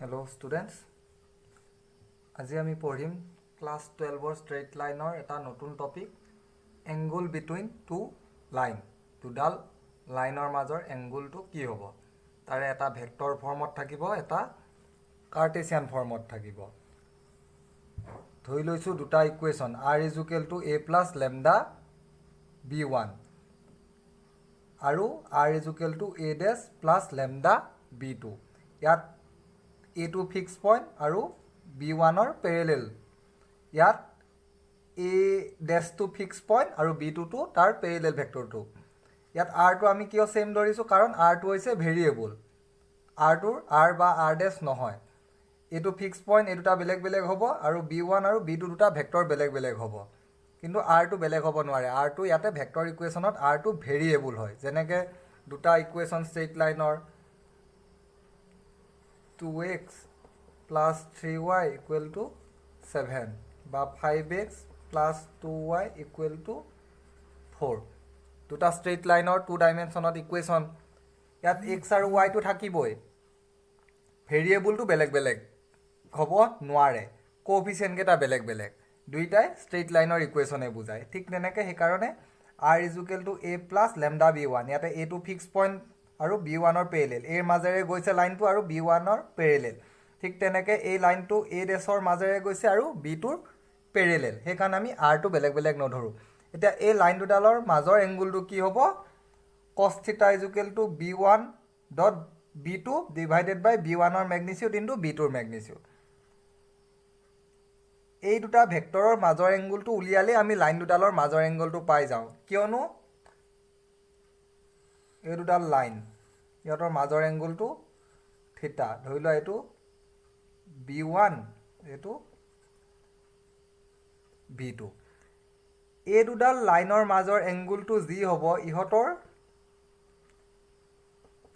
Hello students, আজি আমি পঢ়িম ক্লাস 12 straight line এটা নতুন topic angle between two line দুডাল লাইনৰ মাজৰ এংগলটো কি হ'ব তাৰে এটা ভেক্টৰ ফৰ্মত থাকিব এটা কাৰ্টেছিয়ান ফৰ্মত থাকিব ধৰি লৈছো দুটা ইকুৱেচন r = a + lambda b1 আৰু r = a' + lambda b2 ইয়াত a2 ফিক্স পইণ্ট আৰু b1 ৰ পেৰেলেল ইয়াত a ডেশ টু ফিক্স পইণ্ট আৰু b2 টো তাৰ পেৰেলেল ভেক্টৰটো ইয়াত r টো আমি কিয় সেম ধৰিছো কাৰণ r টো হৈছে ভেৰিয়েবল r টোৰ r বা r ডেশ নহয় এটো ফিক্স পইণ্ট এটোটা বেলেগ বেলেগ হ'ব আৰু b1 আৰু b2 দুটা ভেক্টৰ বেলেগ বেলেগ হ'ব কিন্তু r টো বেলেগ হ'ব নোৱাৰে r টো ইয়াতে ভেক্টৰ ইকুৱেচনত r টো ভেৰিয়েবল হয় যেনেকৈ দুটা ইকুৱেচন ষ্ট্ৰেইট লাইনৰ 2x plus 3y equal to 7 বা 5x plus 2y equal to 4 দুটা straight লাইনৰ 2 ডাইমেনশনত ইকুৱেচন ইয়াত x আৰু y টো থাকিবই ভেৰিয়েবলটো বেলেগ বেলেগ হ'ব নোৱাৰে কোএফিচিয়েন্ট কেটা বেলেগ বেলেগ দুইটাই straight লাইনৰ ইকুৱেচনে বুজায় ঠিক তেনেকৈ হেকাৰণে r = a + lambda b1 ইয়াতে a টো ফিক্স পইণ্ট আৰু b1 ৰ পেৰেলেল এৰ মাজেৰে গৈছে লাইনটো আৰু b1 ৰ পেৰেলেল ঠিক তেনেকৈ এই লাইনটো a ডেশৰ মাজেৰে গৈছে আৰু b টোৰ পেৰেলেল হেকাৰণে আমি r টো বেলেগ বেলেগ নধৰো এতিয়া এই লাইন দুডালৰ মাজৰ এংগলটো কি হ'ব cos θ = b1 dot b2 divided by b1 ৰ ম্যাগনিটিউড ইনটু b2 ৰ ম্যাগনিটিউড এই দুটা ভেক্টৰৰ মাজৰ এংগলটো উলিয়ালে আমি লাইন দুডালৰ মাজৰ এংগলটো পাই যাওঁ কিয়নো এই দুডাল লাইন ইহঁতৰ মাজৰ এংগলটো থিটা ধৰি লোৱা এটো b1 এটো b2 এই দুডাল লাইনৰ মাজৰ এংগলটো যি হ'ব ইহঁতৰ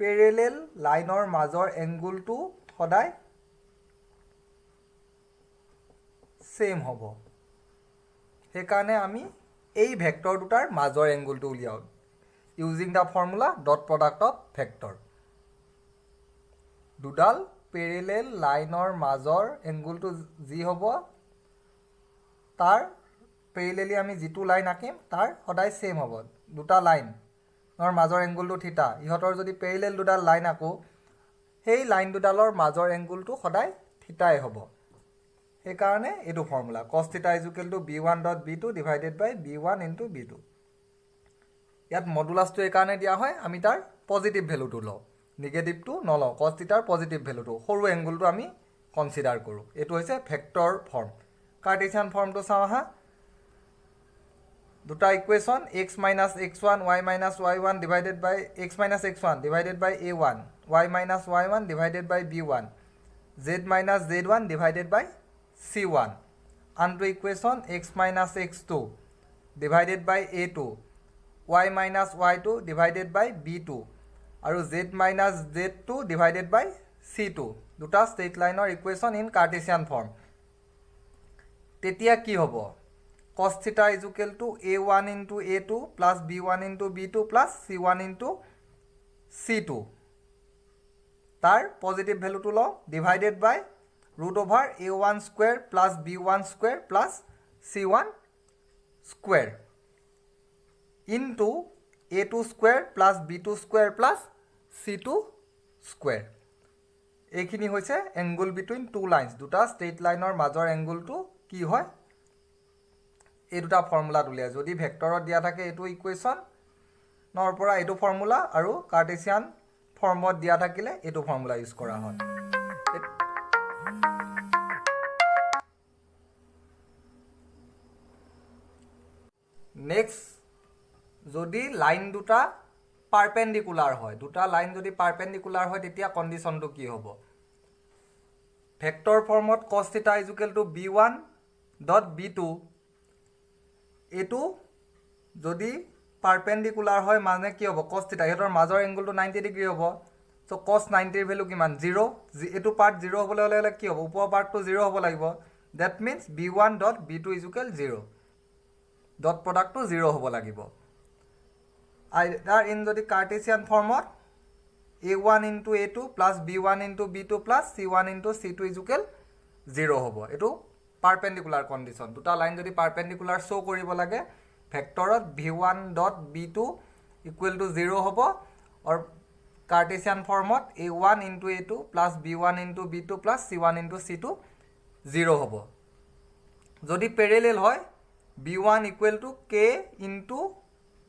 পেৰেলেল লাইনৰ মাজৰ এংগলটো সদায় সেম হ'ব হেকাৰণে আমি এই ভেক্টৰ দুটাৰ মাজৰ এংগলটো উলিয়াও using the formula dot product of vector দুডাল পেৰেলেল লাইনৰ মাজৰ এংগলটো যি হ'ব তাৰ পেৰেলেলি আমি যেটো লাইন আঁকিম তাৰ সদায় সেম হ'ব দুটা লাইনৰ মাজৰ এংগলটো থিটা ইহঁতৰ যদি পেৰেলেল দুডাল লাইন আকো সেই লাইন দুডালৰ মাজৰ এংগলটো সদায় থিটাই হ'ব হেকাৰণে এটো formula cos θ = b1.b2 divided by b1 into b2 ইয়াত মডুলাসটো এই কাৰণে দিয়া হয় আমি তাৰ পজিটিভ ভ্যালুটো লও নেগেটিভটো নলও cos θ ৰ পজিটিভ ভ্যালুটো সৰু এংগলটো আমি কনসিডাৰ কৰো এটো হৈছে ভেক্টৰ ফৰ্ম কাৰ্টেছিয়ান ফৰ্মটো চাও হা দুটা equation x - x1 y - y1 divided by x - x1 divided by a1 y - y1 divided by b1 z - z1 divided by c1 আনটো equation x - x2 divided by a2 y - y2 divided by b2 আৰু z - z2 divided by c2 দুটা straight লাইনৰ ইকুৱেচন in Cartesian form তেতিয়া কি হ'ব cos θ = a1 into a2 plus b1 into b2 plus c1 into c2 তাৰ positive ভ্যালুটো লও divided by √a1 square plus b1 square plus c1 square into a2 square plus b2 square plus c2 square এইখিনি হৈছে angle between two lines দুটা straight লাইনৰ মাজৰ এংগলটো কি হয় এই দুটা ফৰ্মুলাত উলিয়া যদি ভেক্টৰত দিয়া থাকে এটো ইকুৱেচন নৰ পৰা এটো ফৰ্মুলা আৰু কাৰ্টেছিয়ান ফৰ্মত দিয়া থাকিলে এটো ফৰ্মুলা ইউজ কৰা হয় নেক্সট যদি লাইন দুটা পারপেন্ডিকুলার হয় দুটা লাইন যদি পারপেন্ডিকুলার হয় তেতিয়া কন্ডিশনটো কি হ'ব ভেক্টৰ ফৰ্মত cos θ = b1 ডট b2 এটো যদি পাৰপেন্ডিকুলাৰ হয় মানে কি হ'ব cos θ এটাৰ মাজৰ এংগলটো 90 ডিগ্ৰী হ'ব সো cos 90 ৰ ভ্যালু কিমান 0 এটো পাৰ্ট 0 হ'বলৈ হলে কি হ'ব উপৰ পার্টটো 0 হ'ব লাগিব that means b1 dot b2 = 0 dot প্ৰডাক্টটো 0 হ'ব লাগিব আর ইন যদি কার্টেছিয়ান ফর্মত a1 into a2 plus b1 into b2 plus c1 into c2 is equal 0 হ'ব এটো পারপেন্ডিকুলার কন্ডিশন দুটা লাইন যদি পারপেন্ডিকুলার শো কৰিব লাগে ভেক্টৰত v1 dot b2 equal to 0 হ'ব और Cartesian फॉर्मत a1 into a2 plus b1 into b2 plus c1 into c2 0 হ'ব যদি প্যারালেল হয় b1 equal to k into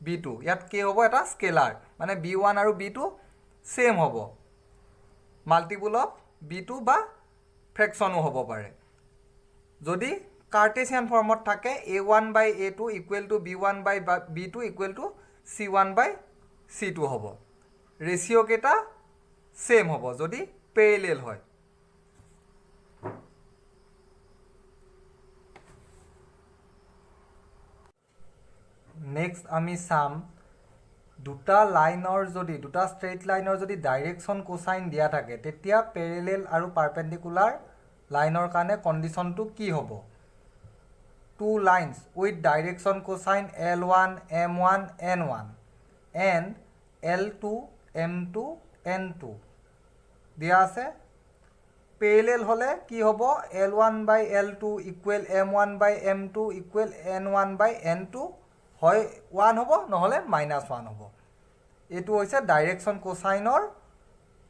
b2 ইয়াত k হ'ব এটা স্কেলার মানে b1 আৰু b2 সেম হ'ব মাল্টিপল অফ b2 বা ফ্ৰেকশনও হ'ব পাৰে যদি कार्टेशियन फॉर्मत থাকে a1 by a2 equal to b1 by b2 equal to c1 by c2 হ'ব রেশিও কেটা সেম হ'ব যদি প্যারালেল হয় নেক্সট আমি সাম দুটা লাইনৰ যদি দুটা স্ট্ৰেইট লাইনৰ যদি ডাইৰেকশন কোসাইন দিয়া থাকে তেতিয়া প্যাৰালেল আৰু পাৰপেন্ডিকুলাৰ লাইনৰ কাৰণে কন্ডিশনটো কি হ'ব two lines with direction cosine L1, M1, N1 and L2, M2, N2 দিয়া আছে প্যারালেল হলে কি হ'ব L1 by L2 equal M1 by M2 equal N1 by N2 হয় 1 হ'ব নহলে -1 হ'ব এটো হৈছে ডাইৰেকশন কোসাইনৰ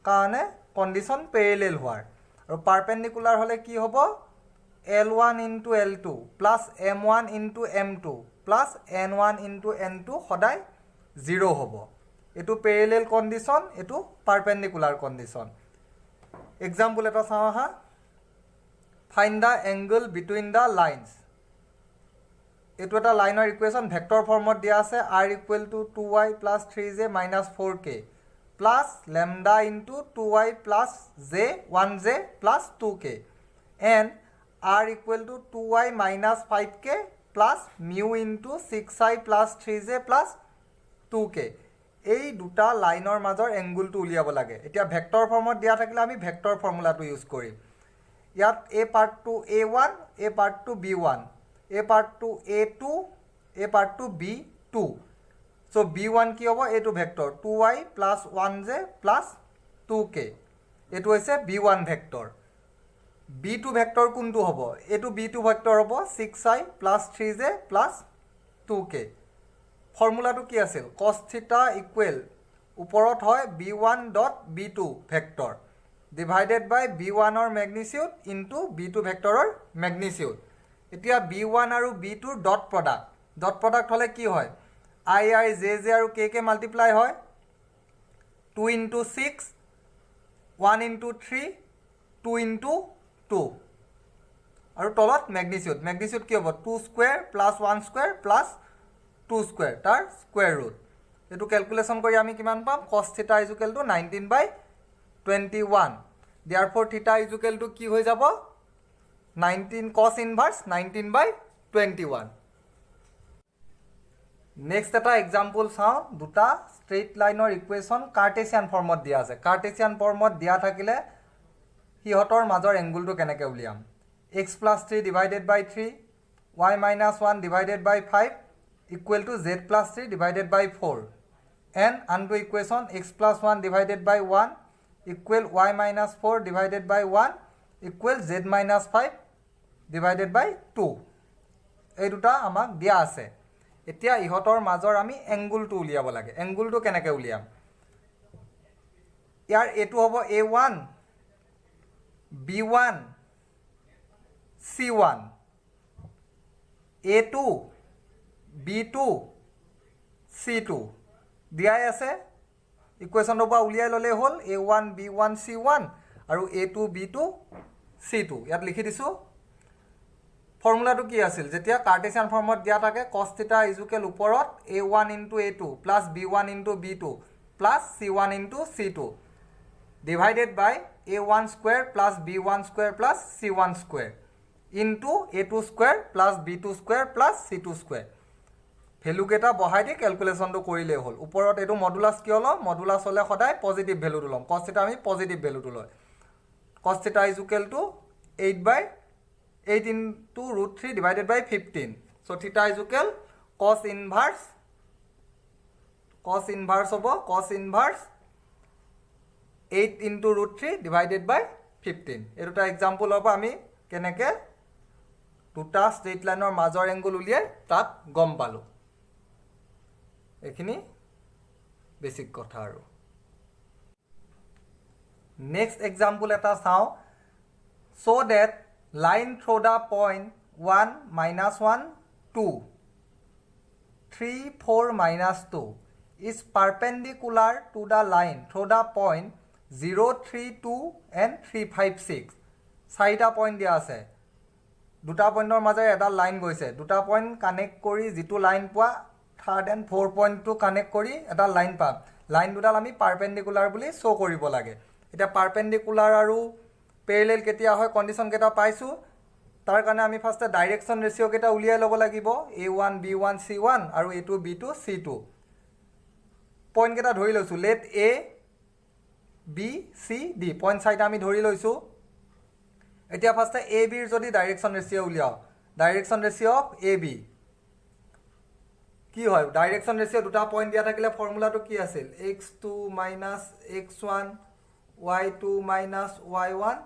কাৰণে কন্ডিশন প্যাৰালেল হোৱাৰ আৰু পারপেন্ডিকুলার হলে কি হ'ব L1 into L2 plus M1 into M2 plus N1 into N2 সদায় 0 হ'ব এটো প্যারালেল কন্ডিশন এটো পারপেন্ডিকুলার কন্ডিশন এক্সাম্পল এটা চাও হা ফাইন্ড দা অ্যাঙ্গেল বিটুইন দা লাইনস এটো এটা লাইনৰ ইকুয়েশন ভেক্টৰ ফৰ্মত দিয়া আছে r equal to 2y plus 3j minus 4k plus lambda into 2y plus j 1j plus 2k and r equal to 2y minus 5k plus mu into 6i plus 3j plus 2k এই দুটা লাইনৰ মাজৰ এংগলটো উলিয়াব লাগে এতিয়া vector ফৰ্মত দিয়া থাকিলে আমি ভেক্টৰ ফৰ্মুলাটো ইউজ কৰিম ইয়াত a পাৰ্টটো a1 a পাৰ্টটো b1 a পাৰ্টটো a2 a পাৰ্টটো b2 সো b1 কি হ'ব এটো vector 2y plus 1j plus 2k এটো হৈছে b1 ভেক্টৰ b2 ভেক্টৰ কোনটো হ'ব এটো b2 ভেক্টৰ হ'ব 6i plus 3j plus 2k ফৰ্মুলাটো কি আছিল cos θ ইকুৱেল ওপৰত হয় b1 dot b2 vector divided by b1 ৰ ম্যাগনিটিউড ইনটু b2 ভেক্টৰৰ ম্যাগনিটিউড এতিয়া b1 আৰু b2 ডট প্ৰডাক্ট হলে কি হয় i j আৰু k কে মাল্টিপ্লাই হয় 2 into 6 1 into 3 2 into 2 আৰু তলত ম্যাগনিটিউড কি হ'ব 2 square plus 1 square plus 2 square তাৰ স্কয়াৰ ৰুট এটো ক্যালকুলেশন কৰি আমি কিমান পাম cos θ = 19/21 therefore θ = কি হৈ যাব 19 cos inverse 19/21 নেক্সট এটা এক্সাম্পল চাও দুটা স্ট্রেইট লাইনৰ ইকুয়েশন কাৰ্টেছিয়ান ফৰ্মত দিয়া আছে কাৰ্টেছিয়ান ফৰ্মত দিয়া থাকিলে হিহতৰ মাজৰ এংগলটো কেনেকৈ উলিয়াম x plus 3 divided by 3 y minus 1 divided by 5 equal to z plus 3 divided by 4 and unto equation x plus 1 divided by 1 equal y minus 4 divided by 1 equal z minus 5 divided by 2 এই দুটা আমাক দিয়া আছে এতিয়া ইহতৰ মাজৰ আমি এংগলটো উলিয়াব লাগে এংগলটো কেনেকৈ উলিয়াম ইয়াৰ এটো হ'ব a1 b1 c1 a2 b2 c2 দিয়াই আছে ইকুয়েশনটো পৰা উলিয়াই ললে হল a1 b1 c1 আৰু a2 b2 c2 ইয়াত লিখি দিছো ফৰ্মুলাটো কি আছিল যেতিয়া কাৰ্টেছিয়ান ফৰ্মত দিয়া থাকে cos θ = ওপৰত a1 into a2 plus b1 into b2 plus c1 into c2 divided by a1 square plus b1 square plus c1 square into a2 square plus b2 square plus c2 square value কেটা বহাই দি ক্যালকুলেশনটো কৰিলে হল ওপৰত এটো modulus কি হলো modulus হলে সদায় positive ভ্যালুটো লম cos θ আমি পজিটিভ ভ্যালুটো লয় cos θ = 8 into √3 divided by 15 so θ = cos inverse হ'ব cos inverse 8 into root 3 divided by 15. এই দুটা এক্সাম্পলৰ পৰা আমি কেনেকৈ দুটা ষ্ট্ৰেইট লাইনৰ মাজৰ এংগল উলিয়াই তাত গম পালোঁ। এইখিনি বেছিক কথা আৰু নেক্সট এক্সাম্পল এটা চাওঁ। So' that line through the point 1 minus 1 2 3 4 minus 2 is perpendicular to the line through the point 0 3 2 and 3 5 6. চাৰিটা পইণ্ট দিয়া আছে, দুটা পইণ্টৰ মাজেৰে এটা লাইন গৈছে, দুটা পইণ্ট কানেক্ট কৰি যিটো লাইন পোৱা থাৰ্ড এণ্ড 4 পইণ্টটো কানেক্ট কৰি এটা লাইন পাম। লাইন দুডাল আমি পাৰপেণ্ডিকুলাৰ বুলি শ্ব' কৰিব লাগে। এতিয়া পাৰপেণ্ডিকুলাৰ আৰু পেৰেলেল কেতিয়া হয় কণ্ডিশ্যন কেইটা পাইছোঁ। তাৰ কাৰণে আমি ফাৰ্ষ্টে ডাইৰেকশ্যন ৰেচিঅ' কেইটা উলিয়াই ল'ব লাগিব, A1 B1 C1 আৰু A2 B2 C2। পইণ্ট কেইটা ধৰি লৈছোঁ, let A B C D point চাৰিটা আমি ধৰি লৈছোঁ। এতিয়া ফাৰ্ষ্টে A Bৰ যদি ডাইৰেকশ্যন ৰেচিঅ' উলিয়াওঁ, direction ratio' of A B কি হয়? ডাইৰেকশ্যন ৰেচিঅ' দুটা পইণ্ট দিয়া থাকিলে ফৰ্মুলাটো কি আছিল? x2 minus x1 y2 minus y1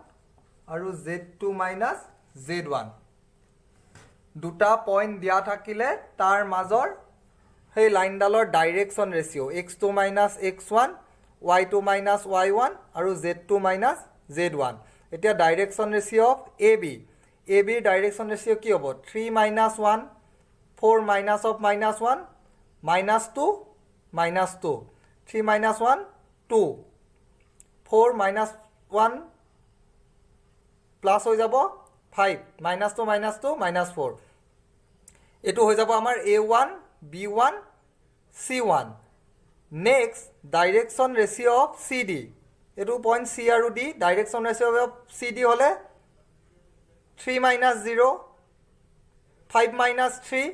আৰু z2 minus z1। দুটা পইণ্ট দিয়া থাকিলে তাৰ মাজৰ সেই লাইনডালৰ direction ratio' x2 minus x1 y2 minus y1 আৰু z2 minus z1। এতিয়া ডাইৰেকশ্যন ৰেচিঅ' অফ A Bৰ ডাইৰেকশ্যন ৰেচিঅ' কি হ'ব? 3 minus 1 4 minus of minus 1 minus 2 minus 2 3 minus 1 2 4 minus 1 plus হৈ যাব 5 minus 2 minus 2 minus 4। এইটো হৈ যাব আমাৰ A1 B1 C1। Next direction ratio' of CD, এইটো পইণ্ট C আৰু D। Direction ratio' of CD হ'লে 3 minus 0 5 minus 3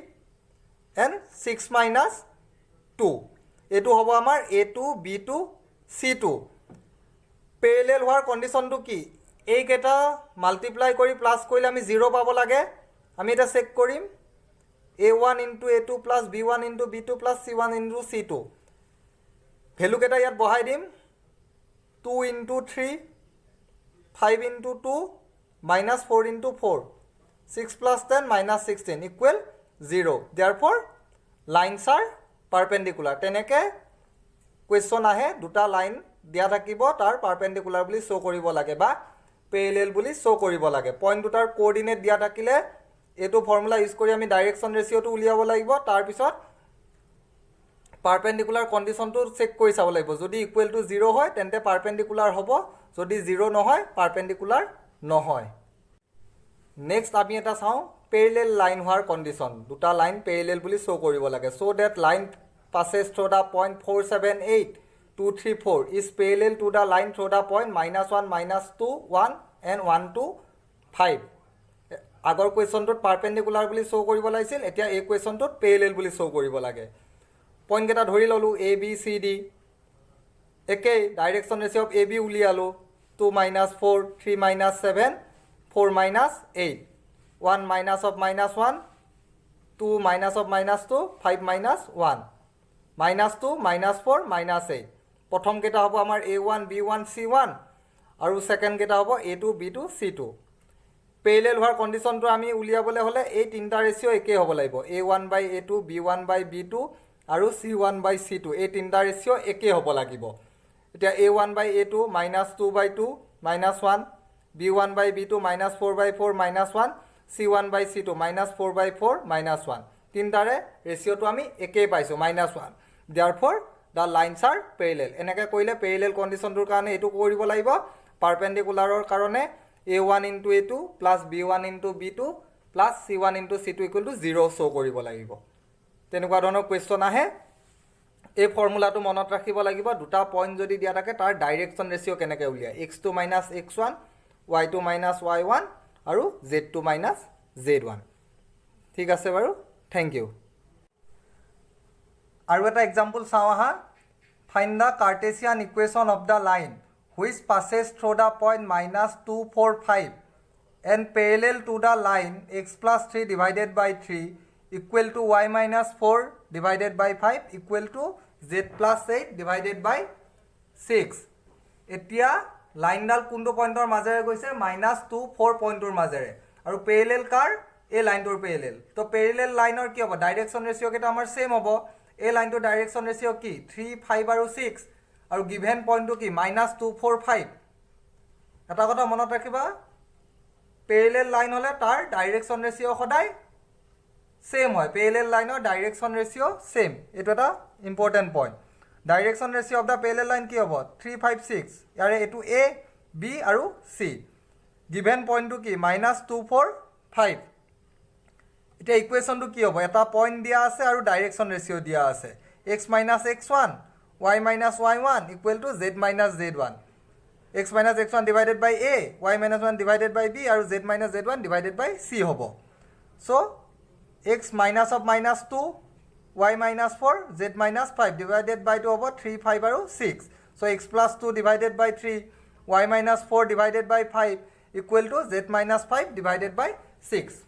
and 6 minus 2। এইটো হ'ব আমাৰ A2 B2 C2। পেৰেলেল হোৱাৰ কণ্ডিশ্যনটো কি? এইকেইটা মাল্টিপ্লাই কৰি প্লাছ কৰিলে আমি 0 পাব লাগে। আমি এটা চেক কৰিম, A1 into A2 plus B1 into B2 plus C1 into C2। ভেলুকেইটা ইয়াত বহাই দিম, 2 into 3 5 into 2 minus 4 into 4 6 plus 10 minus 16 equal 0। therefore lines are perpendicular। তেনেকৈ কুৱেশ্যন আহে, দুটা লাইন দিয়া থাকিব, তাৰ পাৰপেণ্ডিকুলাৰ বুলি শ্ব' কৰিব লাগে বা পেৰেলেল বুলি শ্ব' কৰিব লাগে। পইণ্ট দুটাৰ কোঅৰ্ডিনেট দিয়া থাকিলে এইটো ফৰ্মুলা ইউজ কৰি আমি ডাইৰেকশ্যন ৰেচিঅ'টো উলিয়াব লাগিব। তাৰপিছত পাৰপেণ্ডিকুলাৰ কণ্ডিশ্যনটো চেক কৰি চাব লাগিব, যদি ইকুৱেল টু 0 হয় তেন্তে পাৰপেণ্ডিকুলাৰ হ'ব, যদি 0 নহয় পাৰপেণ্ডিকুলাৰ নহয়। নেক্সট আমি এটা চাওঁ পেৰেলেল লাইন হোৱাৰ কণ্ডিশ্যন। দুটা লাইন পেৰেলেল বুলি শ্ব' কৰিব লাগে। So' that line passes through the point 4 7 8 2 3 4 is parallel to the line through the point -1 -2 1 and 1 2 5। আগৰ কুৱেশ্যনটোত পাৰপেণ্ডিকুলাৰ বুলি শ্ব' কৰিব লাগিছিল, এতিয়া এই কুৱেশ্যনটোত পেৰেলেল বুলি শ্ব' কৰিব লাগে। পইণ্ট কেইটা ধৰি ল'লোঁ, A B C D। একেই direction ratio' of A B উলিয়ালোঁ, 2 minus 4 3 minus 7 4 minus 8 1 minus of minus 1 2 minus of minus 2 5 minus 1 minus 2 minus 4 minus 8। প্ৰথম কেইটা হ'ব আমাৰ A1 B1 C1 আৰু ছেকেণ্ড কেইটা হ'ব A2 B2 C2। পেৰেলেল হোৱাৰ কণ্ডিশ্যনটো আমি উলিয়াবলৈ হ'লে এই তিনিটা ৰেচিঅ' একেই হ'ব লাগিব, A1 by A2 B1 by B2 আৰু C1 by C2। এই তিনিটা ৰেচিঅ' একেই হ'ব লাগিব। এতিয়া A1 by A2 -2 by 2 minus 1 B1 by B2 -4 by 4 minus 1 C1 by C2 -4 by 4 minus 1। তিনিটাৰে ৰেচিঅ'টো আমি একেই পাইছোঁ, -1। therefore the lines are parallel। এনেকৈ কৰিলে পেৰেলেল কণ্ডিশ্যনটোৰ কাৰণে এইটো কৰিব লাগিব, পাৰপেণ্ডিকুলাৰৰ কাৰণে A1 into A2 plus B1 into B2 plus C1 into C2 equal to 0 show' কৰিব লাগিব। তেনেকুৱা ধৰণৰ কুৱেশ্যন আহে। এই ফৰ্মুলাটো মনত ৰাখিব লাগিব, দুটা পইণ্ট যদি দিয়া থাকে তাৰ ডাইৰেকশ্যন ৰেচিঅ' কেনেকৈ উলিয়ায়, x2 minus x1 y2 minus y1 আৰু z2 minus z1। ঠিক আছে বাৰু, থেংক ইউ। আৰু এটা এক্সাম্পল চাওঁ আহা। Find the Cartesian equation of the line which passes through the point -2 4 5 and parallel to the line x plus 3 divided by 3 equal to y minus 4 divided by 5 equal to z plus 8 divided by 6। এতিয়া লাইনডাল কোনটো পইণ্টৰ মাজেৰে গৈছে -2 4 পইণ্টৰ মাজেৰে আৰু parallel কাৰ এই লাইনটোৰ parallel তো পেৰেলেল লাইনৰ কি হ'ব ডাইৰেকশ্যন ৰেচিঅ' কেইটা আমাৰ সেম হ'ব এই লাইনটোৰ ডাইৰেকশ্যন ৰেচিঅ' কি 3 5 আৰু 6 আৰু গিভেন পইণ্টটো কি -2 4 5 এটা কথা মনত ৰাখিবা পেৰেলেল লাইন হ'লে তাৰ ডাইৰেকশ্যন ৰেচিঅ' সদায় সেম হয় পেৰেলেল লাইনৰ ডাইৰেকশ্যন ৰেচিঅ' সেম এইটো এটা important point direction ratio' of the parallel line কি হ'ব 3 5 6 ইয়াৰে এইটো এ বি আৰু চি গিভেন পইণ্টটো কি -2 4 5 এতিয়া ইকুৱেশ্যনটো কি হ'ব এটা পইণ্ট দিয়া আছে আৰু ডাইৰেকশ্যন ৰেচিঅ' দিয়া আছে x - x1 y - y1 equal to z - z1 x - x1 divided by a y - 1 divided by b আৰু z - z1 divided by c হ'ব so' x minus of -2 y - 4 z - 5 divided by টো হ'ব 3 5 আৰু 6 so' x + 2 divided by 3 y - 4 divided by 5 equal to z - 5 divided by 6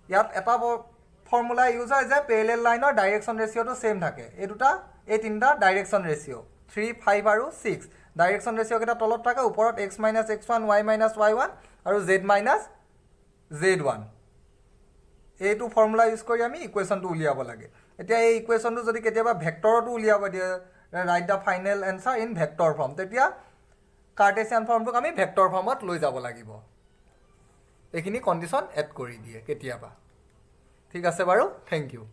ইয়াত এটা formula use হয় যে parallel লাইনৰ ডাইৰেকশ্যন ৰেচিঅ'টো সেম থাকে এই তিনিটা ডাইৰেকশ্যন ৰেচিঅ' 3 5 আৰু 6 ডাইৰেকশ্যন ৰেচিঅ' কেইটা তলত থাকে ওপৰত x - x1 y - y1 আৰু z - z1 এইটো ফৰ্মুলা ইউজ কৰি আমি ইকুৱেশ্যনটো উলিয়াব লাগে এতিয়া এই ইকুৱেশ্যনটো যদি কেতিয়াবা ভেক্টৰতো উলিয়াব দিয়ে right the final answer in vector form তেতিয়া কাৰ্টেছিয়ান ফৰ্মটোক আমি ভেক্টৰ ফৰ্মত লৈ যাব লাগিব এইখিনি কণ্ডিশ্যন এড কৰি দিয়ে কেতিয়াবা ঠিক আছে বাৰু থেংক ইউ